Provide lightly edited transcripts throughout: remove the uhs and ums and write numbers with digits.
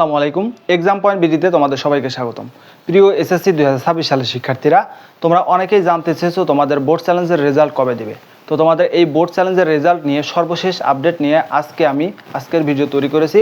আসসালামু আলাইকুম। Exam point বিডিতে তোমাদের সবাইকে স্বাগতম। প্রিয় এসএসসি 2026 সালের শিক্ষার্থীরা, তোমরা অনেকেই জানতে চেয়েছো তোমাদের বোর্ড চ্যালেঞ্জের রেজাল্ট কবে দেবে। তো তোমাদের এই বোর্ড চ্যালেঞ্জের রেজাল্ট নিয়ে সর্বশেষ আপডেট নিয়ে আজকের ভিডিও তৈরি করেছি।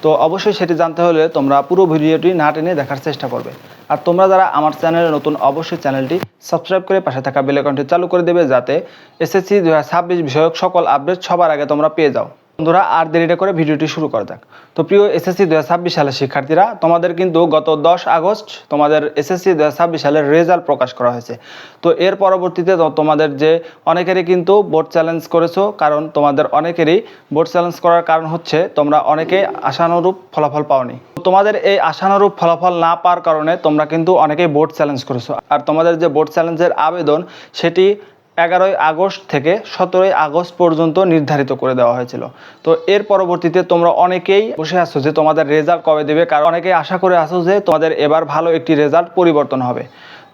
তো অবশ্যই সেটি জানতে হলে তোমরা পুরো ভিডিওটি না টেনে দেখার চেষ্টা করবে। আর তোমরা যারা আমার চ্যানেলে নতুন, অবশ্যই চ্যানেলটি সাবস্ক্রাইব করে পাশে থাকা বেল আইকনটি চালু করে দেবে, যাতে এসএসসি 2026 বিষয়ক সকল আপডেট সবার আগে তোমরা পেয়ে যাও। বন্ধুরা, আর দেরিটা করে ভিডিওটি শুরু করা যাক। তো প্রিয় এসএসসি 2026 সালের শিক্ষার্থীরা, তোমাদের কিন্তু গত 10 আগস্ট তোমাদের এসএসসি 2026 সালের রেজাল্ট প্রকাশ করা হয়েছে। তো এর পরবর্তীতে তোমাদের যে অনেকেরই কিন্তু বোর্ড চ্যালেঞ্জ করেছো, কারণ তোমাদের অনেকেরই বোর্ড চ্যালেঞ্জ করার কারণ হচ্ছে তোমরা অনেকেই আশানুরূপ ফলাফল পাওনি। তোমাদের এই আশানুরূপ ফলাফল না পাওয়ার কারণে তোমরা কিন্তু অনেকেই বোর্ড চ্যালেঞ্জ করেছো। আর তোমাদের যে বোর্ড চ্যালেঞ্জের আবেদন, সেটি 11ই আগস্ট থেকে 17ই আগস্ট পর্যন্ত নির্ধারিত করে দেওয়া হয়েছিল। তো এর পরবর্তীতে তোমরা অনেকেই বসে আছো যে তোমাদের রেজাল্ট কবে দেবে, কারণ অনেকেই আশা করে আছো যে তোমাদের এবার ভালো একটি রেজাল্ট পরিবর্তন হবে।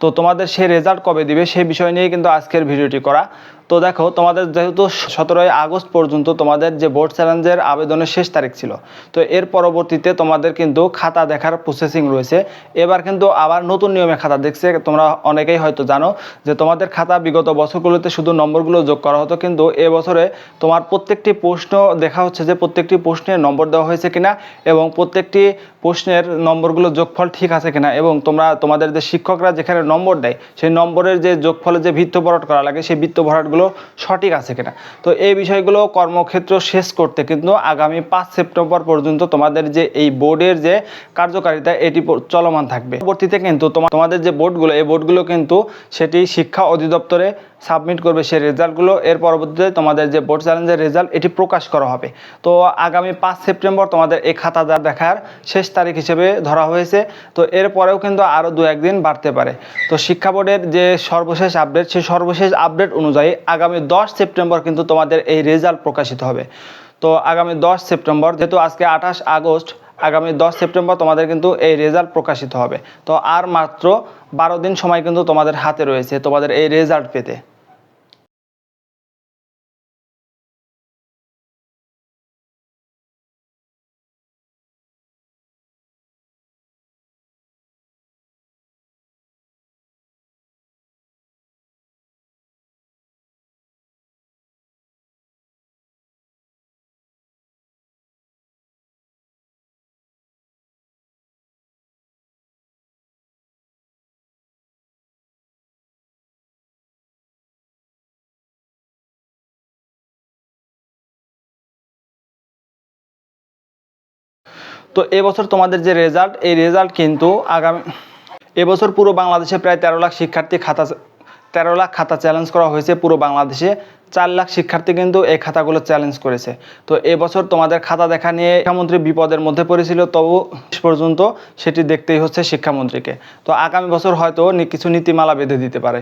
তো তোমাদের সেই রেজাল্ট কবে দিবে সেই বিষয় নিয়ে কিন্তু আজকের ভিডিওটি করা। তো দেখো, তোমাদের যেহেতু 17ই আগস্ট পর্যন্ত তোমাদের যে বোর্ড চ্যালেঞ্জের আবেদনের শেষ তারিখ ছিল, তো এর পরবর্তীতে তোমাদের কিন্তু খাতা দেখার প্রসেসিং রয়েছে। এবার কিন্তু আবার নতুন নিয়মে খাতা দেখছে। তোমরা অনেকেই হয়তো জানো যে তোমাদের খাতা বিগত বছরগুলোতে শুধু নম্বরগুলো যোগ করা হতো, কিন্তু এবছরে তোমার প্রত্যেকটি প্রশ্ন দেখা হচ্ছে যে প্রত্যেকটি প্রশ্নের নম্বর দেওয়া হয়েছে কিনা, এবং প্রত্যেকটি প্রশ্নের নম্বরগুলো যোগফল ঠিক আছে কিনা, এবং তোমাদের যে শিক্ষকরা যেখানে নম্বর দেয় সেই নম্বরের যে যোগফলে যে বৃত্ত ভরাট করা লাগে সেই বৃত্ত ভরাটগুলো সঠিক আছে কিনা। তো এই বিষয়গুলো কর্মক্ষেত্র শেষ করতে কিন্তু আগামী 5 সেপ্টেম্বর পর্যন্ত তোমাদের যে এই বোর্ডের যে কার্যকারিতা এটি চলমান থাকবে। পরবর্তীতে কিন্তু তোমাদের যে বোর্ডগুলো, এই বোর্ডগুলো কিন্তু সেটি শিক্ষা অধিদপ্তরে সাবমিট করবে সেই রেজাল্টগুলো। এর পরবর্তীতে তোমাদের যে বোর্ড চ্যালেঞ্জের রেজাল্ট এটি প্রকাশ করা হবে। তো আগামী 5 সেপ্টেম্বর তোমাদের এই খাতা দেখার শেষ তারিখ হিসেবে ধরা হয়েছে। তো এরপরেও কিন্তু আরও 2-1 দিন বাড়তে পারে। তো শিক্ষা বোর্ডের যে সর্বশেষ আপডেট, সেই সর্বশেষ আপডেট অনুযায়ী আগামী 10 সেপ্টেম্বর কিন্তু তোমাদের এই রেজাল্ট প্রকাশিত হবে। তো আগামী 10 সেপ্টেম্বর, যেহেতু আজকে 28 আগস্ট, আগামী 10 সেপ্টেম্বর তোমাদের কিন্তু এই রেজাল্ট প্রকাশিত হবে। তো আর মাত্র 12 দিন সময় কিন্তু তোমাদের হাতে রয়েছে তোমাদের এই রেজাল্ট পেতে। তো এবছর তোমাদের যে রেজাল্ট, এই রেজাল্ট কিন্তু এবছর পুরো বাংলাদেশে প্রায় 13 লাখ খাতা চ্যালেঞ্জ করা হয়েছে। পুরো বাংলাদেশে 4 লাখ শিক্ষার্থী কিন্তু এই খাতাগুলো চ্যালেঞ্জ করেছে। তো এবছর তোমাদের খাতা দেখা নিয়ে শিক্ষামন্ত্রী বিপদের মধ্যে পড়েছিল, তবু শেষ পর্যন্ত সেটি দেখতেই হচ্ছে শিক্ষামন্ত্রীকে। তো আগামী বছর হয়তো কিছু নীতিমালা বেঁধে দিতে পারে।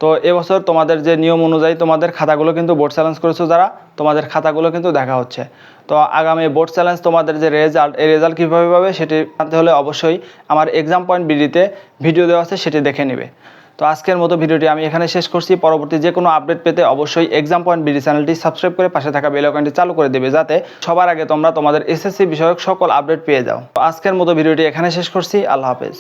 তো এবছর তোমাদের যে নিয়ম অনুযায়ী তোমাদের খাতাগুলো কিন্তু বোর্ড চ্যালেঞ্জ করেছো যারা, তোমাদের খাতাগুলো কিন্তু দেখা হচ্ছে। তো আগামী বোর্ড চ্যালেঞ্জ তোমাদের যে রেজাল্ট, এই রেজাল্ট কীভাবে পাবে সেটি জানতে হলে অবশ্যই আমার এক্সাম পয়েন্ট বিডিতে ভিডিও দেওয়া আছে, সেটি দেখে নেবে। তো আজকের মতো ভিডিওটি আমি এখানে শেষ করছি। পরবর্তী যে কোনো আপডেট পেতে অবশ্যই এক্সাম পয়েন্ট বিডি চ্যানেলটি সাবস্ক্রাইব করে পাশে থাকা বেল আইকনটি চালু করে দেবে, যাতে সবার আগে তোমরা তোমাদের এসএসসি বিষয়ক সকল আপডেট পেয়ে যাও। তো আজকের মতো ভিডিওটি এখানে শেষ করছি। আল্লাহ হাফেজ।